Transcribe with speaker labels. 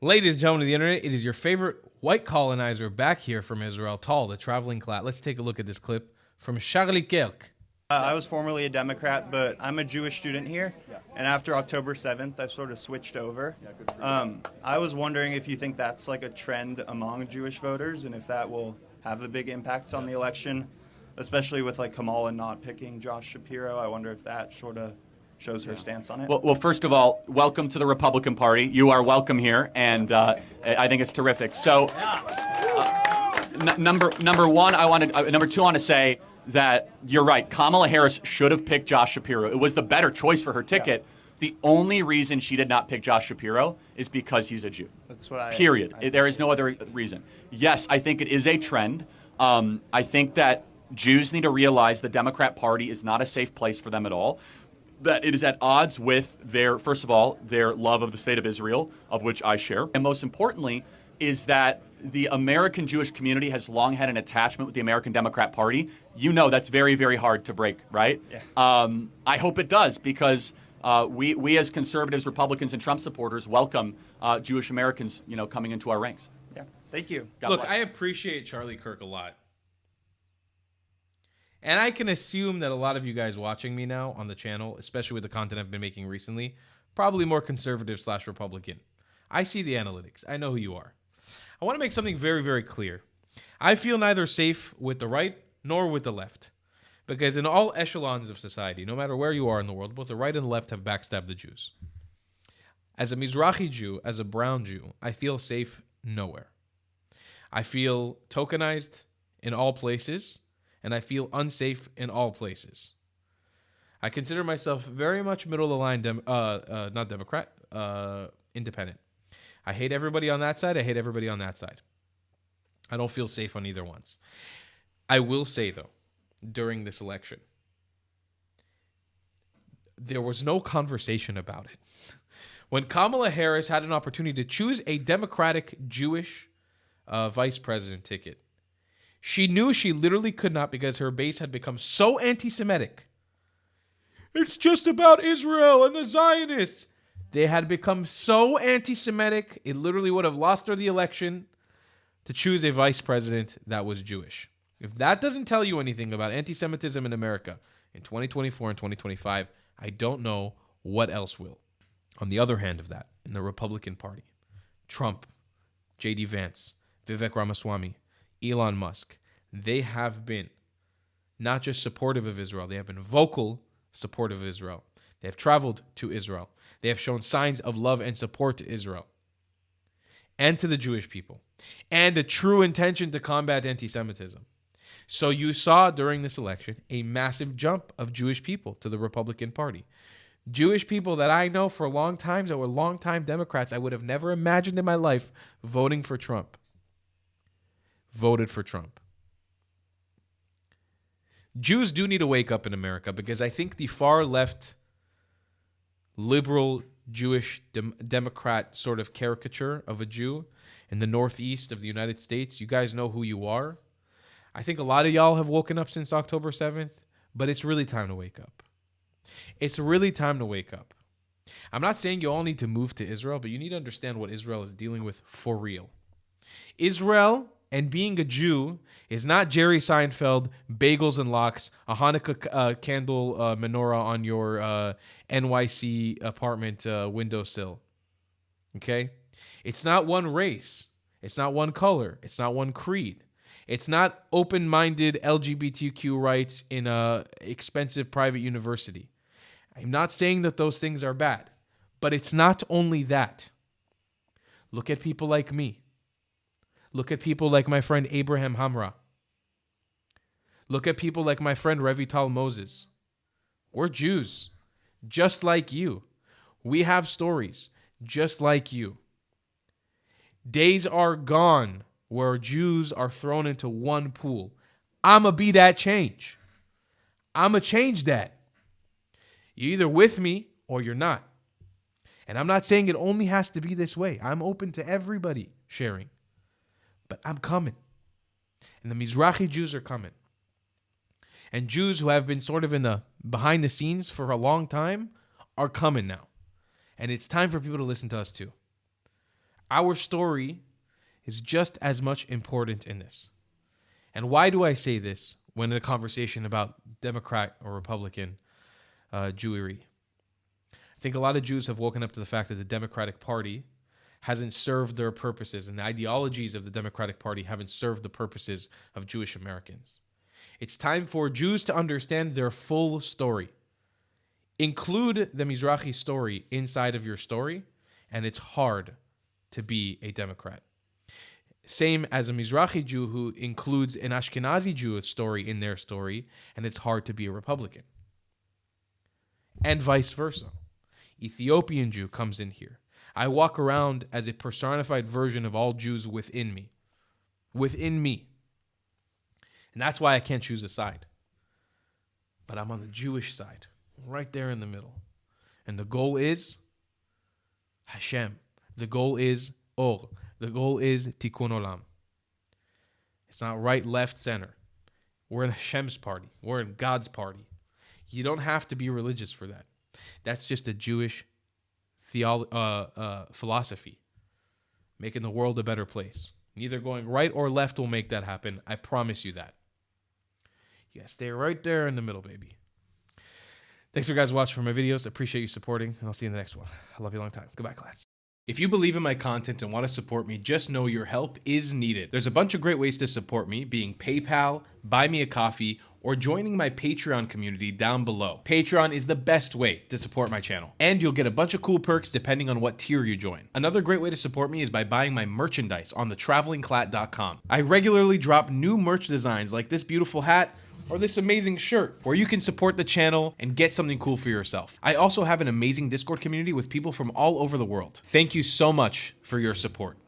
Speaker 1: Ladies and gentlemen of the internet, it is your favorite white colonizer back here from Israel, Tall, the traveling class. Let's take a look at this clip from Charlie Kirk.
Speaker 2: I was formerly a Democrat, but I'm a Jewish student here, and after October 7th, I sort of switched over. I was wondering if you think that's like a trend among Jewish voters, and if that will have a big impact on the election, especially with like Kamala not picking Josh Shapiro. I wonder if that sort of shows her stance on it.
Speaker 3: Well, first of all, welcome to the Republican Party. You are welcome here, and I think it's terrific. So, number two, I want to say that you're right. Kamala Harris should have picked Josh Shapiro. It was the better choice for her ticket. Yeah. The only reason she did not pick Josh Shapiro is because he's a Jew.
Speaker 2: That's what
Speaker 3: Period. There is no other reason. Yes, I think it is a trend. I think that Jews need to realize the Democrat Party is not a safe place for them at all. That it is at odds with first of all, their love of the state of Israel, of which I share. And most importantly, is that the American Jewish community has long had an attachment with the American Democrat Party. You know that's very, very hard to break, right? Yeah. I hope it does, because we as conservatives, Republicans, and Trump supporters welcome Jewish Americans, coming into our ranks.
Speaker 2: Yeah, thank you.
Speaker 1: Look, I appreciate Charlie Kirk a lot. And I can assume that a lot of you guys watching me now on the channel, especially with the content I've been making recently, probably more conservative/Republican. I see the analytics. I know who you are. I want to make something very, very clear. I feel neither safe with the right nor with the left. Because in all echelons of society, no matter where you are in the world, both the right and the left have backstabbed the Jews. As a Mizrahi Jew, as a brown Jew, I feel safe nowhere. I feel tokenized in all places, and I feel unsafe in all places. I consider myself very much middle of the line, not Democrat, independent. I hate everybody on that side. I hate everybody on that side. I don't feel safe on either ones. I will say, though, during this election, there was no conversation about it. When Kamala Harris had an opportunity to choose a Democratic Jewish vice president ticket, she knew she literally could not, because her base had become so anti-Semitic. It's just about Israel and the Zionists. They had become so anti-Semitic, it literally would have lost her the election to choose a vice president that was Jewish. If that doesn't tell you anything about anti-Semitism in America in 2024 and 2025, I don't know what else will. On the other hand of that, in the Republican Party, Trump, J.D. Vance, Vivek Ramaswamy, Elon Musk, they have been not just supportive of Israel, they have been vocal supportive of Israel. They have traveled to Israel. They have shown signs of love and support to Israel and to the Jewish people, and a true intention to combat anti-Semitism. So you saw during this election a massive jump of Jewish people to the Republican Party. Jewish people that I know for a long time, that were longtime Democrats, I would have never imagined in my life voting for Trump. Voted for Trump. Jews do need to wake up in America, because I think the far left liberal Jewish Democrat sort of caricature of a Jew in the northeast of the United States, you guys know who you are. I think a lot of y'all have woken up since October 7th, but it's really time to wake up. It's really time to wake up. I'm not saying you all need to move to Israel, but you need to understand what Israel is dealing with for real. Israel and being a Jew is not Jerry Seinfeld, bagels and lox, a Hanukkah candle menorah on your NYC apartment windowsill. Okay? It's not one race. It's not one color. It's not one creed. It's not open-minded LGBTQ rights in a expensive private university. I'm not saying that those things are bad, but it's not only that. Look at people like me. Look at people like my friend Abraham Hamra. Look at people like my friend Revital Moses. We're Jews, just like you. We have stories, just like you. Days are gone where Jews are thrown into one pool. I'ma be that change. I'ma change that. You're either with me or you're not. And I'm not saying it only has to be this way. I'm open to everybody sharing. But I'm coming. And the Mizrahi Jews are coming. And Jews who have been sort of in the behind the scenes for a long time are coming now. And it's time for people to listen to us too. Our story is just as much important in this. And why do I say this when in a conversation about Democrat or Republican Jewery? I think a lot of Jews have woken up to the fact that the Democratic Party hasn't served their purposes, and the ideologies of the Democratic Party haven't served the purposes of Jewish Americans. It's time for Jews to understand their full story. Include the Mizrahi story inside of your story, and it's hard to be a Democrat. Same as a Mizrahi Jew who includes an Ashkenazi Jewish story in their story, and it's hard to be a Republican. And vice versa. Ethiopian Jew comes in here. I walk around as a personified version of all Jews within me. Within me. And that's why I can't choose a side. But I'm on the Jewish side, right there in the middle. And the goal is Hashem. The goal is Or. The goal is Tikkun Olam. It's not right, left, center. We're in Hashem's party. We're in God's party. You don't have to be religious for that. That's just a Jewish philosophy, making the world a better place. Neither going right or left will make that happen. I promise you that. You gotta stay right there in the middle, baby. Thanks for guys watching for my videos. I appreciate you supporting, and I'll see you in the next one. I love you a long time. Goodbye, class. If you believe in my content and want to support me, just know your help is needed. There's a bunch of great ways to support me, being PayPal, Buy Me a Coffee, or joining my Patreon community down below. Patreon is the best way to support my channel, and you'll get a bunch of cool perks depending on what tier you join. Another great way to support me is by buying my merchandise on thetravelingclat.com. I regularly drop new merch designs like this beautiful hat, or this amazing shirt, where you can support the channel and get something cool for yourself. I also have an amazing Discord community with people from all over the world. Thank you so much for your support.